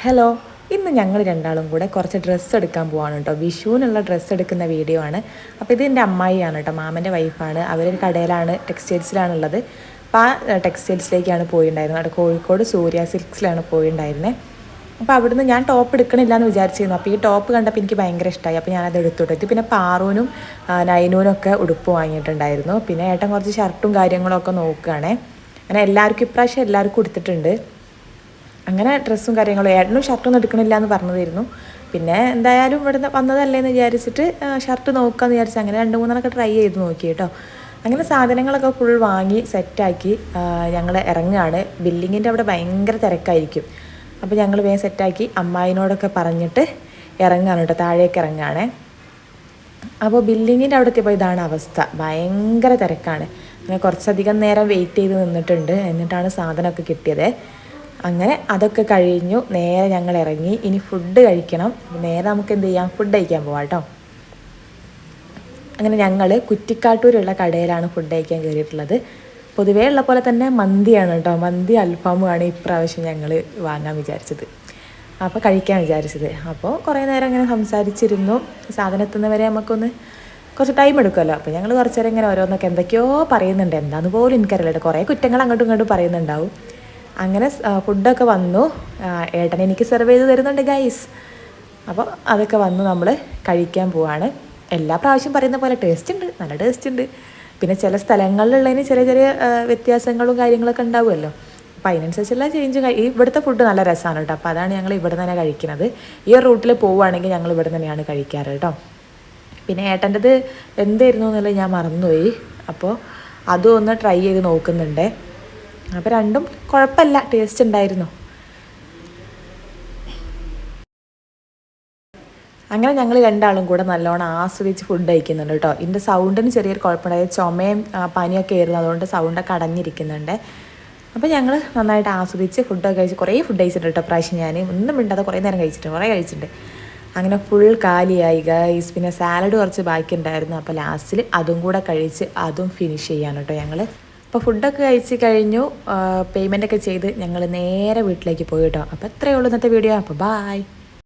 Hello, ഇന്ന് ഞങ്ങൾ രണ്ടാളും കൂടെ കുറച്ച് ഡ്രസ്സ് എടുക്കാൻ പോവാണ് കേട്ടോ. വിഷുവിനുള്ള ഡ്രസ്സ് എടുക്കുന്ന വീഡിയോ ആണ്. അപ്പോൾ ഇത് എൻ്റെ അമ്മായിയാണ് കേട്ടോ, മാമൻ്റെ വൈഫാണ്. അവരൊരു കടയിലാണ്, ടെക്സ്റ്റൈൽസിലാണുള്ളത്. അപ്പോൾ ആ ടെക്സ്റ്റൈൽസിലേക്കാണ് പോയിട്ടുണ്ടായിരുന്നത്. അവിടെ കോഴിക്കോട് സൂര്യ സിൽക്സിലാണ് പോയിട്ടുണ്ടായിരുന്നത്. അപ്പോൾ അവിടുന്ന് ഞാൻ ടോപ്പ് എടുക്കണില്ല എന്ന് വിചാരിച്ചിരുന്നു. അപ്പോൾ ഈ ടോപ്പ് കണ്ടപ്പോൾ എനിക്ക് ഭയങ്കര ഇഷ്ടമായി. അപ്പോൾ ഞാനത് എടുത്തു. പിന്നെ പാറൂനും നൈനൂനും ഒക്കെ ഉടുപ്പ് വാങ്ങിയിട്ടുണ്ടായിരുന്നു. പിന്നെ ഏട്ടൻ കുറച്ച് ഷർട്ടും കാര്യങ്ങളൊക്കെ നോക്കുകയാണേ. അങ്ങനെ എല്ലാവർക്കും എല്ലാവർക്കും കൊടുത്തിട്ടുണ്ട്. അങ്ങനെ ഡ്രസ്സും കാര്യങ്ങളും ഏട്ടനും ഷർട്ടൊന്നും എടുക്കണില്ല എന്ന് പറഞ്ഞതായിരുന്നു. പിന്നെ എന്തായാലും ഇവിടുന്ന് വന്നതല്ലേ എന്ന് വിചാരിച്ചിട്ട് ഷർട്ട് നോക്കാമെന്ന് വിചാരിച്ചു. അങ്ങനെ 2-3 ട്രൈ ചെയ്ത് നോക്കി കേട്ടോ. അങ്ങനെ സാധനങ്ങളൊക്കെ ഫുൾ വാങ്ങി സെറ്റാക്കി ഞങ്ങൾ ഇറങ്ങുകയാണ്. ബില്ലിങ്ങിൻ്റെ അവിടെ ഭയങ്കര തിരക്കായിരിക്കും. അപ്പോൾ ഞങ്ങൾ വേഗം സെറ്റാക്കി അമ്മായിനോടൊക്കെ പറഞ്ഞിട്ട് ഇറങ്ങുകയാണ് കേട്ടോ, താഴേക്ക് ഇറങ്ങുകയാണ്. അപ്പോൾ ബില്ലിങ്ങിൻ്റെ അവിടെ എത്തിയപ്പോൾ ഇതാണ് അവസ്ഥ, ഭയങ്കര തിരക്കാണ്. അങ്ങനെ കുറച്ചധികം നേരം വെയിറ്റ് ചെയ്ത് നിന്നിട്ടുണ്ട്. എന്നിട്ടാണ് സാധനമൊക്കെ കിട്ടിയത്. അങ്ങനെ അതൊക്കെ കഴിഞ്ഞു നേരെ ഞങ്ങൾ ഇറങ്ങി. ഇനി ഫുഡ് കഴിക്കണം. നേരെ നമുക്ക് എന്ത് ചെയ്യാം, ഫുഡ് കഴിക്കാൻ പോവാം കേട്ടോ. അങ്ങനെ ഞങ്ങൾ കുറ്റിക്കാട്ടൂരുള്ള കടയിലാണ് ഫുഡ് കഴിക്കാൻ കയറിയിട്ടുള്ളത്. പൊതുവേ ഉള്ള പോലെ തന്നെ മന്തിയാണ് കേട്ടോ, മന്തി അൽഫാമുമാണ് ഇപ്രാവശ്യം ഞങ്ങൾ വാങ്ങാൻ വിചാരിച്ചത്. അപ്പോൾ കഴിക്കാൻ വിചാരിച്ചത്. അപ്പോൾ കുറേ നേരം ഇങ്ങനെ സംസാരിച്ചിരുന്നു. സാധനം എത്തുന്നവരെ നമുക്കൊന്ന് കുറച്ച് ടൈം എടുക്കുമല്ലോ. അപ്പോൾ ഞങ്ങൾ കുറച്ച് നേരം ഇങ്ങനെ ഓരോന്നൊക്കെ എന്തൊക്കെയോ പറയുന്നുണ്ട്, എന്താണെന്ന് പോലും എനിക്കറിയില്ല. കുറേ കുറ്റങ്ങൾ അങ്ങോട്ടും ഇങ്ങോട്ടും പറയുന്നുണ്ടാവും. അങ്ങനെ ഫുഡൊക്കെ വന്നു. ഏട്ടൻ എനിക്ക് സെർവ് ചെയ്ത് തരുന്നുണ്ട് ഗൈസ്. അപ്പോൾ അതൊക്കെ വന്നു, നമ്മൾ കഴിക്കാൻ പോവാണ്. എല്ലാ പ്രാവശ്യം പറയുന്ന പോലെ ടേസ്റ്റ് ഉണ്ട്, നല്ല ടേസ്റ്റ് ഉണ്ട്. പിന്നെ ചില സ്ഥലങ്ങളിലുള്ളതിന് ചെറിയ ചെറിയ വ്യത്യാസങ്ങളും കാര്യങ്ങളൊക്കെ ഉണ്ടാവുമല്ലോ. അപ്പോൾ അതിനനുസരിച്ചുള്ള ചേഞ്ച്. ഇവിടുത്തെ ഫുഡ് നല്ല രസമാണ് കേട്ടോ. അപ്പോൾ അതാണ് ഞങ്ങൾ ഇവിടെ തന്നെ കഴിക്കുന്നത്. ഈ ഒരു റൂട്ടിൽ പോവുകയാണെങ്കിൽ ഞങ്ങൾ ഇവിടെ തന്നെയാണ് കഴിക്കാറ് കേട്ടോ. പിന്നെ ഏട്ടൻ്റെത് എന്തായിരുന്നു എന്നുള്ളത് ഞാൻ മറന്നുപോയി. അപ്പോൾ അതും ഒന്ന് ട്രൈ ചെയ്ത് നോക്കുന്നുണ്ട്. അപ്പോൾ രണ്ടും കുഴപ്പമില്ല, ടേസ്റ്റ് ഉണ്ടായിരുന്നു. അങ്ങനെ ഞങ്ങൾ രണ്ടാളും കൂടെ നല്ലോണം ആസ്വദിച്ച് ഫുഡ് കഴിക്കുന്നുണ്ട് കേട്ടോ. ഇതിൻ്റെ സൗണ്ടിന് ചെറിയൊരു കുഴപ്പമുണ്ടായത്, ചുമയും പനിയൊക്കെ ആയിരുന്നു, അതുകൊണ്ട് സൗണ്ടൊക്കെ അടഞ്ഞിരിക്കുന്നുണ്ട്. അപ്പോൾ ഞങ്ങൾ നന്നായിട്ട് ആസ്വദിച്ച് ഫുഡൊക്കെ കഴിച്ച് കുറേ ഫുഡ് കഴിച്ചിട്ടുണ്ട് കേട്ടോ. പ്രാവശ്യം ഞാൻ ഒന്നും മിണ്ടാതെ കുറേ നേരം കുറേ കഴിച്ചിട്ടുണ്ട്. അങ്ങനെ ഫുൾ കാലിയായി ഗൈസ്. പിന്നെ സാലഡ് കുറച്ച് ബാക്കി ഉണ്ടായിരുന്നു. അപ്പോൾ ലാസ്റ്റിൽ അതും കൂടെ കഴിച്ച് അതും ഫിനിഷ് ചെയ്യാൻ കേട്ടോ ഞങ്ങൾ. അപ്പോൾ ഫുഡൊക്കെ കഴിച്ച് കഴിഞ്ഞു. പേയ്മെൻറ്റൊക്കെ ചെയ്ത് ഞങ്ങൾ നേരെ വീട്ടിലേക്ക് പോയി കേട്ടോ. അപ്പോൾ ഇത്രയേ ഉള്ളൂ ഇന്നത്തെ വീഡിയോ. അപ്പോൾ ബായ്.